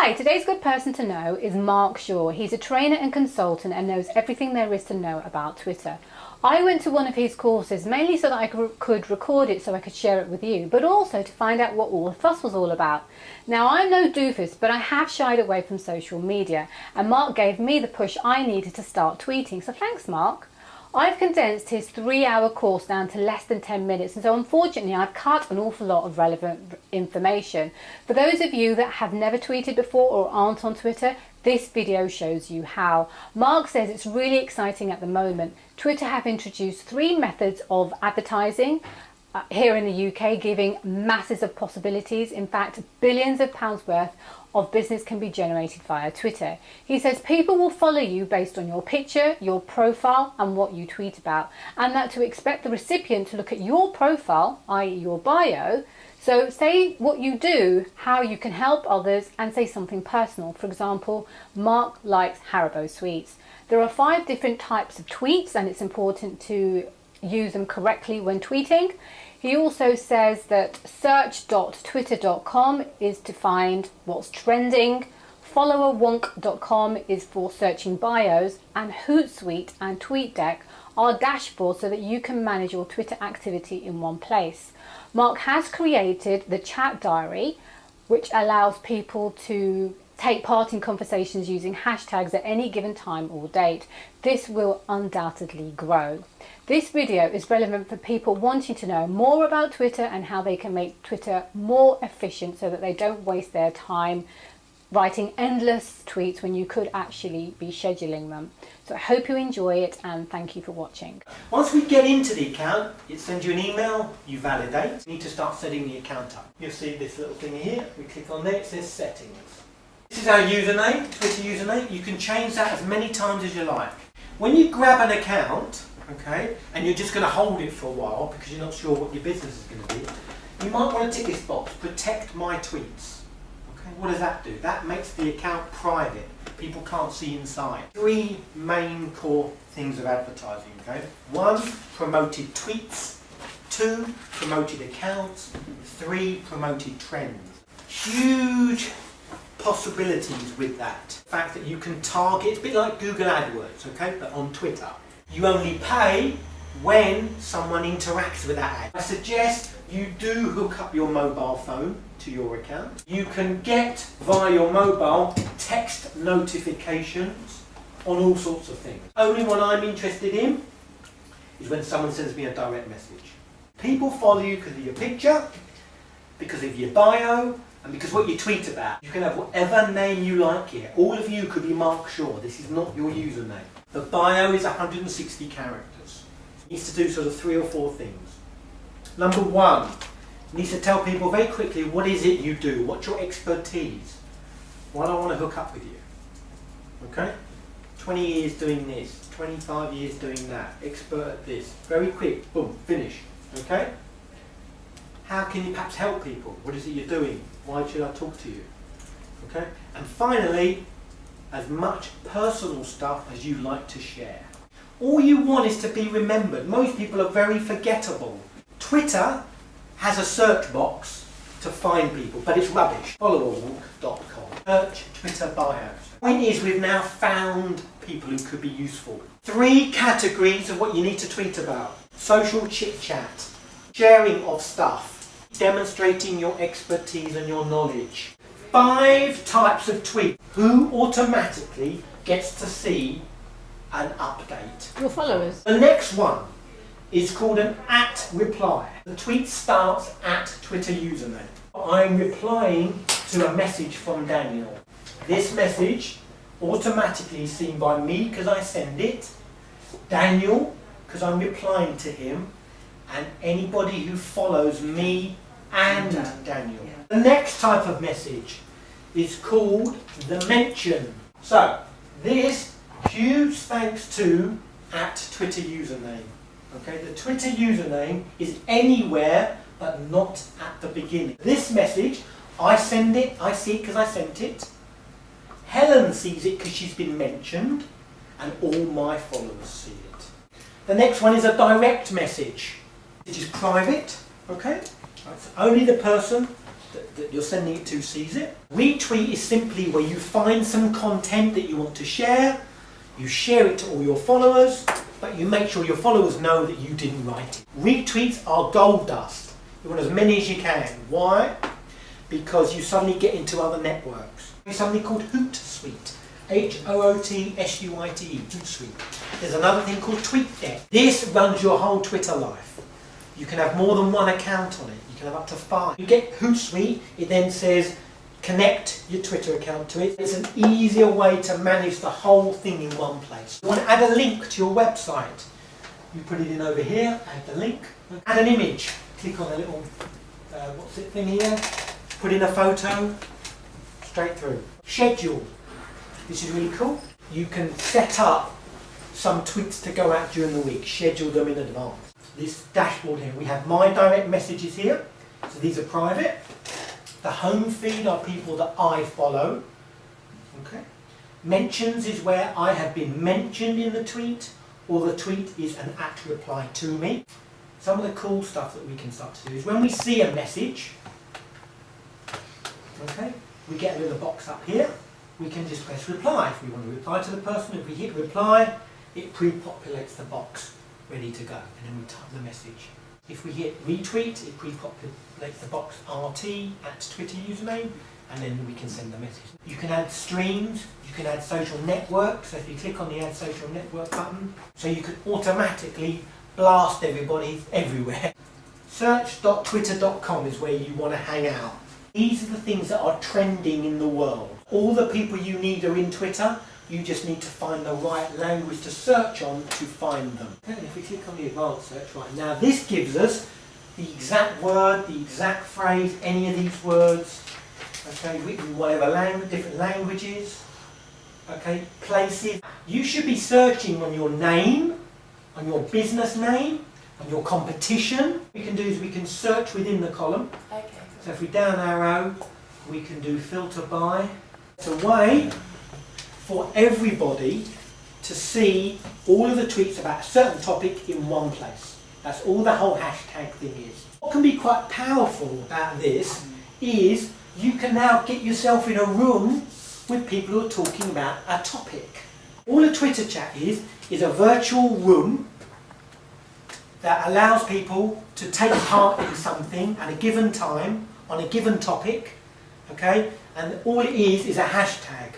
Hi, today's good person to know is Mark Shaw. He's a trainer and consultant and knows everything there is to know about Twitter. I went to one of his courses mainly so that I could record it so I could share it with you, but also to find out what all the fuss was all about. Now, I'm no doofus, but I have shied away from social media, and Mark gave me the push I needed to start tweeting, so thanks, Mark. I've condensed his 3-hour course down to less than 10 minutes, and so unfortunately I've cut an awful lot of relevant information. For those of you that have never tweeted before or aren't on Twitter, this video shows you how. Mark says it's really exciting at the moment. Twitter have introduced 3 methods of advertising here in the UK, giving masses of possibilities. In fact, billions of pounds worth of business can be generated via Twitter. He says people will follow you based on your picture, your profile and what you tweet about, and that to expect the recipient to look at your profile, i.e. your bio, so say what you do, how you can help others, and say something personal. For example, Mark likes Haribo sweets. There are 5 different types of tweets and it's important to use them correctly when tweeting. He also says that search.twitter.com is to find what's trending, followerwonk.com is for searching bios, and HootSuite and TweetDeck are dashboards so that you can manage your Twitter activity in one place. Mark has created the chat diary, which allows people to take part in conversations using hashtags at any given time or date. This will undoubtedly grow. This video is relevant for people wanting to know more about Twitter and how they can make Twitter more efficient so that they don't waste their time writing endless tweets when you could actually be scheduling them. So I hope you enjoy it and thank you for watching. Once we get into the account, it sends you an email, you validate. You need to start setting the account up. You'll see this little thing here. We click on there, it says settings. This is our username, Twitter username. You can change that as many times as you like. When you grab an account, okay, and you're just going to hold it for a while because you're not sure what your business is going to be, you might want to tick this box, protect my tweets. Okay, what does that do? That makes the account private. People can't see inside. 3 main core things of advertising, okay? 1, promoted tweets. 2, promoted accounts. 3, promoted trends. Huge possibilities with that. The fact that you can target, it's a bit like Google AdWords, okay, but on Twitter. You only pay when someone interacts with that ad. I suggest you do hook up your mobile phone to your account. You can get via your mobile text notifications on all sorts of things. Only one I'm interested in is when someone sends me a direct message. People follow you because of your picture, because of your bio, and because what you tweet about. You can have whatever name you like here. All of you could be Mark Shaw. This is not your username. The bio is 160 characters. It needs to do sort of 3 or 4 things. Number 1, it needs to tell people very quickly what is it you do, what's your expertise. Why do I want to hook up with you? Okay? 20 years doing this, 25 years doing that, expert at this. Very quick, boom, finish. Okay? How can you perhaps help people? What is it you're doing? Why should I talk to you? Okay? And finally, as much personal stuff as you like to share. All you want is to be remembered. Most people are very forgettable. Twitter has a search box to find people, but it's rubbish. Followerwonk.com. Search Twitter bios. The point is we've now found people who could be useful. 3 categories of what you need to tweet about. Social chit chat. Sharing of stuff. Demonstrating your expertise and your knowledge. 5 types of tweet. Who automatically gets to see an update? Your followers. The next one is called an @reply. The tweet starts at Twitter username. I'm replying to a message from Daniel. This message automatically is seen by me because I send it, Daniel because I'm replying to him, and anybody who follows me and Daniel. The next type of message is called the mention. So this, huge thanks to @Twitter username. Okay, the Twitter username is anywhere but not at the beginning. This message, I send it, I see it because I sent it. Helen sees it because she's been mentioned, and all my followers see it. The next one is a direct message. It is private, okay? It's only the person that you're sending it to sees it. Retweet is simply where you find some content that you want to share, you share it to all your followers, but you make sure your followers know that you didn't write it. Retweets are gold dust. You want as many as you can. Why? Because you suddenly get into other networks. There's something called HootSuite. HootSuite. HootSuite. There's another thing called TweetDeck. This runs your whole Twitter life. You can have more than one account on it. You can have up to 5. You get HootSuite, it then says connect your Twitter account to it. It's an easier way to manage the whole thing in one place. You want to add a link to your website. You put it in over here, add the link, add an image. Click on the little, what's it thing here? Put in a photo, straight through. Schedule. This is really cool. You can set up some tweets to go out during the week. Schedule them in advance. This dashboard here, we have my direct messages here. So these are private. The home feed are people that I follow. Okay. Mentions is where I have been mentioned in the tweet, or the tweet is an @reply to me. Some of the cool stuff that we can start to do is when we see a message, okay, we get a little box up here. We can just press reply. If we want to reply to the person, if we hit reply, it pre-populates the box ready to go, and then we type the message. If we hit retweet, it pre-populates the box RT @Twitter username, and then we can send the message. You can add streams, you can add social networks. So if you click on the add social network button, so you can automatically blast everybody everywhere. Search.twitter.com is where you want to hang out. These are the things that are trending in the world. All the people you need are in Twitter. You just need to find the right language to search on to find them. Okay, if we click on the advanced search right now, this gives us the exact word, the exact phrase, any of these words, okay, written in whatever language, different languages, okay, places. You should be searching on your name, on your business name, on your competition. What we can do is we can search within the column. Okay. So if we down arrow, we can do filter by. It's a way for everybody to see all of the tweets about a certain topic in one place. That's all the whole hashtag thing is. What can be quite powerful about this is you can now get yourself in a room with people who are talking about a topic. All a Twitter chat is a virtual room that allows people to take part in something at a given time on a given topic, okay? And all it is a hashtag.